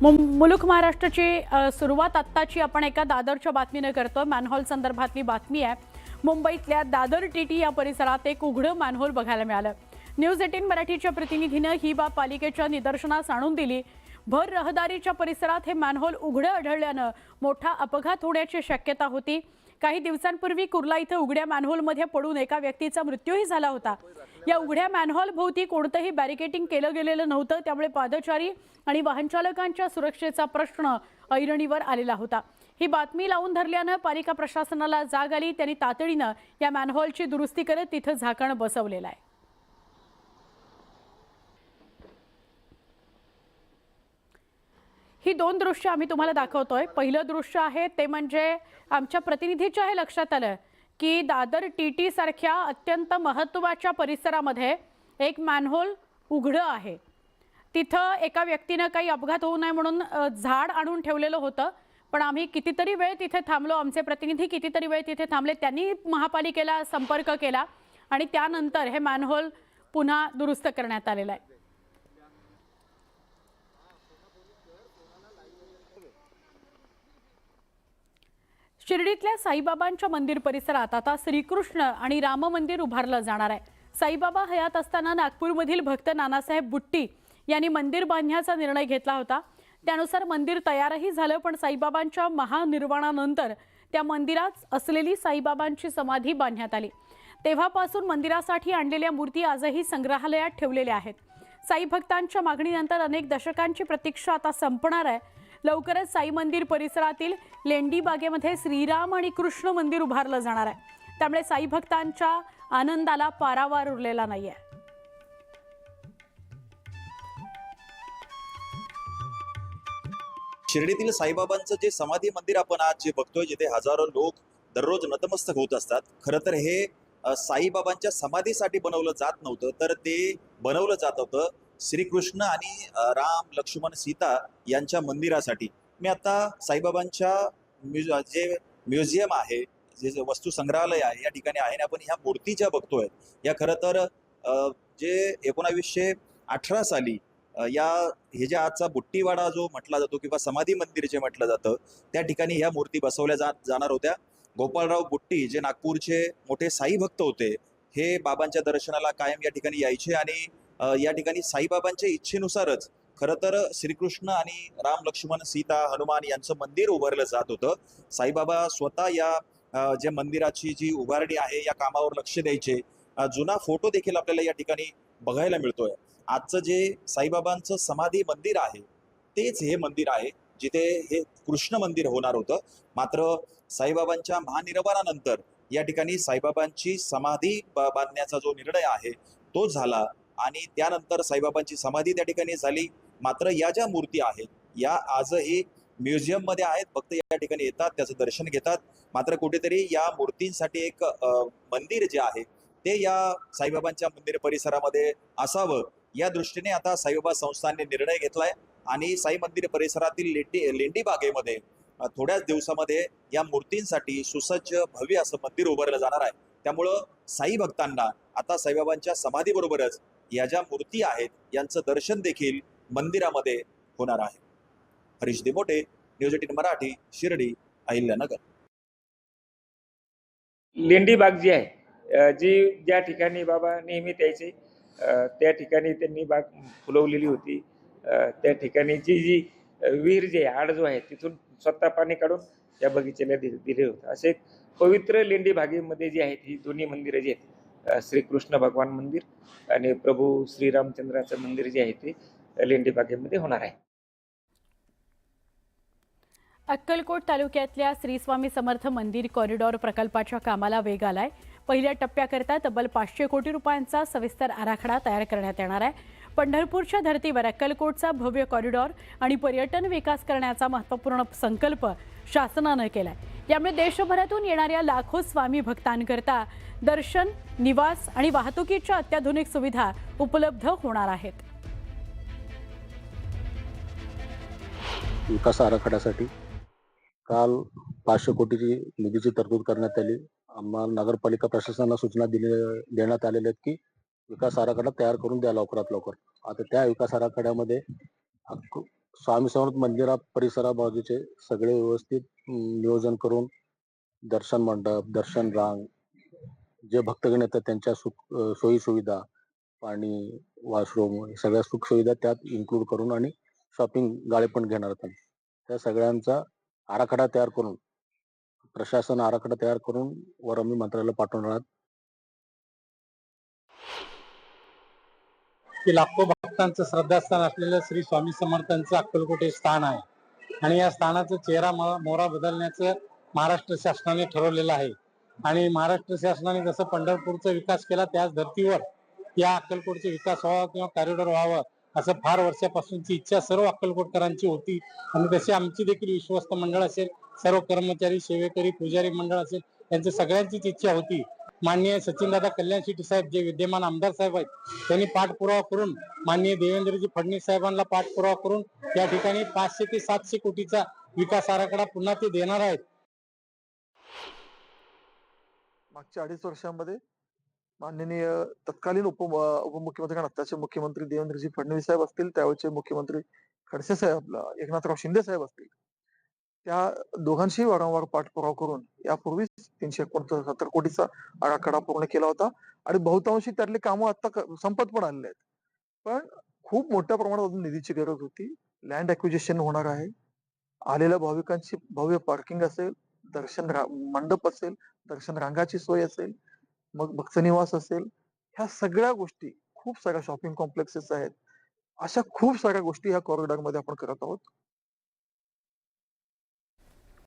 मुलुक महाराष्ट्राची सुरुवात आत्ताची आपण एका दादरच्या बातमीने करतोय। मॅनहोल संदर्भातली बातमी आहे। मुंबईतल्या दादर टीटी या परिसरात एक उघडं मॅनहोल बघायला मिळालं। न्यूज 18 मराठीच्या प्रतिनिधीने ही बाब पालिकेच्या निदर्शनास आणून दिली। भर रहदारीच्या परिसरात हे मॅनहोल उघडं आढळल्यानं मोठा अपघात होण्याची शक्यता होती। काही दिवसांपूर्वी कुर्ला इथं उघड्या मॅनहोलमध्ये पडून एका व्यक्तीचा मृत्यूही झाला होता। या उघड्या मॅनहोल भोवती कोणतंही बॅरिकेडिंग केलं गेलेलं नव्हतं, त्यामुळे पादचारी आणि वाहन चालकांच्या सुरक्षेचा प्रश्न ऐरणीवर आलेला होता। ही बातमी लावून धरल्यानं पालिका प्रशासनाला जाग आली। त्यांनी तातडीनं या मॅनहोलची दुरुस्ती करत तिथं झाकण बसवलेलं आहे। ही दोन दृश्य आम्ही तुम्हाला दाखवतोय। पहिलं दृश्य आहे ते म्हणजे आमच्या प्रतिनिधीच्या हे लक्षात आलं की दादर टीटी सारख्या अत्यंत महत्त्वाच्या परिसरामध्ये एक मॅनहोल उघडं आहे। तिथं एका व्यक्तीने काही अपघात होऊ नये म्हणून झाड आणून ठेवलेलं होतं, पण आम्ही कितीतरी वेळ तिथे थांबलो। आमचे प्रतिनिधी कितीतरी वेळ तिथे थांबले। त्यांनी महापालिकेला संपर्क केला आणि त्यानंतर हे मॅनहोल पुन्हा दुरुस्त करण्यात आलेलं आहे। शिर्डीतल्या साईबाबांच्या मंदिर परिसरात आता श्रीकृष्ण आणि राम मंदिर उभारलं जाणार आहे। साईबाबा हयात असताना नागपूरमधील भक्त नानासाहेब बुट्टी यांनी मंदिर बांधण्याचा निर्णय घेतला होता। त्यानुसार मंदिर तयारही झालं, पण साईबाबांच्या महानिर्वाणानंतर त्या मंदिरात असलेली साईबाबांची समाधी बांधण्यात आली। तेव्हापासून मंदिरासाठी आणलेल्या मूर्ती आजही संग्रहालयात ठेवलेल्या आहेत। साई भक्तांच्या मागणीनंतर अनेक दशकांची प्रतीक्षा आता संपणार आहे। लवकरच साई मंदिर परिसरातील लेंडी बागेमध्ये श्रीराम आणि कृष्ण मंदिर उभारलं जाणार आहे। त्यामुळे साई भक्तांच्या आनंदाला पारावार उरलेला नाहीये। शिर्डीतील साईबाबांचं जे समाधी मंदिर आपण आज जे बघतोय, जिथे हजारो लोक दररोज नतमस्तक होत असतात, खरं तर हे साईबाबांच्या समाधीसाठी बनवलं जात नव्हतं, तर ते बनवलं जात होतं श्रीकृष्ण आणि राम लक्ष्मण सीता यांच्या मंदिरासाठी। मी आता साईबाबांच्या जे म्युझियम आहे, जे वस्तू संग्रहालय आहे, या ठिकाणी आहे। आपण ह्या मूर्ती ज्या बघतोय या खरं तर जे 1918 साली हे जे आजचा बुट्टीवाडा जो म्हटला जातो किंवा समाधी मंदिर जे म्हटलं जातं, त्या ठिकाणी ह्या मूर्ती बसवल्या जाणार होत्या। गोपाळराव बुट्टी जे नागपूरचे मोठे साई भक्त होते, हे बाबांच्या दर्शनाला कायम या ठिकाणी यायचे आणि या ठिकाणी साईबाबांच्या इच्छेनुसारच खरं तर श्रीकृष्ण आणि राम लक्ष्मण सीता हनुमान यांचं मंदिर उभारलं जात होतं। साईबाबा स्वतः या जे मंदिराची जी उभारणी आहे या कामावर लक्ष द्यायचे। जुना फोटो देखील आपल्याला या ठिकाणी बघायला मिळतोय। आजचं जे साईबाबांचं समाधी मंदिर आहे तेच हे मंदिर आहे जिथे हे कृष्ण मंदिर होणार होतं। मात्र साईबाबांच्या महानिर्वाणानंतर या ठिकाणी साईबाबांची समाधी बांधण्याचा जो निर्णय आहे तो झाला आणि त्यानंतर साईबाबांची समाधी त्या ठिकाणी झाली। मात्र या ज्या मूर्ती आहेत या आजही म्युझियम मध्ये आहेत। भक्त या ठिकाणी येतात, त्याचं दर्शन घेतात। मात्र कुठेतरी या मूर्तींसाठी एक मंदिर जे आहे ते या साईबाबांच्या मंदिर परिसरामध्ये असावं, या दृष्टीने आता साईबाबा संस्थानने निर्णय घेतलाय आणि साई मंदिर परिसरातील लेंडी बागेमध्ये थोड्याच दिवसामध्ये या मूर्तींसाठी सुसज्ज भव्य असं मंदिर उभारलं जाणार आहे। त्यामुळं साई भक्तांना आता साईबाबांच्या समाधी बरोबरच या ज्या मूर्ती आहेत यांचं दर्शन देखील मंदिरामध्ये होणार आहे। हरीश दिमोटे, न्यूज 18 मराठी, शिर्डी, अहिल्यानगर। लेंडी बाग जी आहे, जी ज्या ठिकाणी बाबा नेहमी यायचे, त्या ठिकाणी त्यांनी बाग फुलवलेली होती। त्या ठिकाणी जी विहीर जी आहे, आड जो आहे, तिथून स्वतः पाणी काढून त्या बगीचेला दिले होते। असे एक पवित्र लेंडी बागेमध्ये जी आहेत ही दोन्ही मंदिरं जी आहेत, श्रीकृष्ण भगवान मंदिर आणि प्रभू श्रीरामचंद्राचं मंदिर जे आहे ते लेंडी बागेमध्ये होणार आहे। अक्कलकोट तालुक्यातल्या श्री स्वामी समर्थ मंदिर कॉरिडॉर प्रकल्पाच्या कामाला वेग आलाय। पहिल्या टप्प्याकरता तब्बल 500 कोटी रुपयांचा सविस्तर आराखडा तयार करण्यात येणार आहे। पंढरपूरच्या धर्तीवर अक्कलकोटचा भव्य कॉरिडॉर आणि पर्यटन विकास करण्याचा महत्त्वपूर्ण संकल्प शासनाने केलाय। यामुळे देशभरातून येणाऱ्या लाखो स्वामी भक्तांकरता दर्शन, निवास आणि वाहतुकीच्या अत्याधुनिक सुविधा उपलब्ध होणार आहेत। विकास आराखड्यासाठी काल 500 कोटीची निधीची तरतूद करण्यात आली। आम्हाला नगरपालिका प्रशासनाला सूचना देण्यात आलेल्या आहेत की विकास आराखडा तयार करून द्या लवकरात लवकर। आता त्या विकास आराखड्यामध्ये स्वामी समर्थ मंदिरा परिसराबाजूचे सगळे व्यवस्थित नियोजन करून दर्शन मंडप, दर्शन रांग, जे भक्तगण येतात त्यांच्या सोयी सुविधा, पाणी, वॉशरूम सगळ्या सुख सुविधा त्यात इन्क्लूड करून आणि शॉपिंग गाळे पण घेणार आहेत. त्या सगळ्यांचा आराखडा तयार करून प्रशासन आराखडा तयार करून वर आम्ही मंत्रालयाला पाठवणार आहोत. की लाखो भक्तांचं श्रद्धास्थान असलेलं श्री स्वामी समर्थांचं अक्कलकोट हे स्थान आहे आणि या स्थानाचा चेहरा मोहरा बदलण्याचं महाराष्ट्र शासनाने ठरवलेलं आहे. आणि महाराष्ट्र शासनाने जसं पंढरपूरचा विकास केला त्याच धर्तीवर या अक्कलकोटचा विकास व्हावा किंवा कॉरिडॉर व्हावं असं फार वर्षापासूनची इच्छा सर्व अक्कलकोटकरांची होती. आणि तशी आमची देखील विश्वस्त मंडळ असेल, सर्व कर्मचारी, सेवेकरी, पुजारी मंडळ असेल, यांची सगळ्यांचीच इच्छा होती. माननीय सचिनदादा कल्याण शेट्टी साहेब जे विद्यमान आमदार साहेब आहेत त्यांनी पाठपुरावा करून माननीय देवेंद्रजी फडणवीस साहेबांना पाठपुरावा करून या ठिकाणी 500 ते 700 कोटीचा विकास आराखडा पुन्हा ते देणार आहेत. मागच्या 2.5 वर्षांमध्ये माननीय तत्कालीन उपमुख्यमंत्री आणि आत्ताचे मुख्यमंत्री देवेंद्रजी फडणवीस साहेब असतील, त्यावेळेचे मुख्यमंत्री खडसे साहेब एकनाथराव शिंदे साहेब असतील, त्या दोघांशी वारंवार पाठपुरावा करून यापूर्वीच 369 कोटीचा आराखडा पूर्ण केला होता आणि बहुतांशी त्यातले कामं आता संपत पण आलेले आहेत. पण खूप मोठ्या प्रमाणात अजून निधीची गरज होती. लँड ॲक्विजिशन होणार आहे. आलेल्या भाविकांची भव्य पार्किंग असेल, मंडप असेल, दर्शन रांगाची सोय असेल, मग भक्तनिवास असेल, ह्या सगळ्या गोष्टी, खूप साऱ्या शॉपिंग कॉम्प्लेक्सेस आहेत, अशा खूप साऱ्या गोष्टी ह्या कॉरिडॉर मध्ये आपण करत आहोत.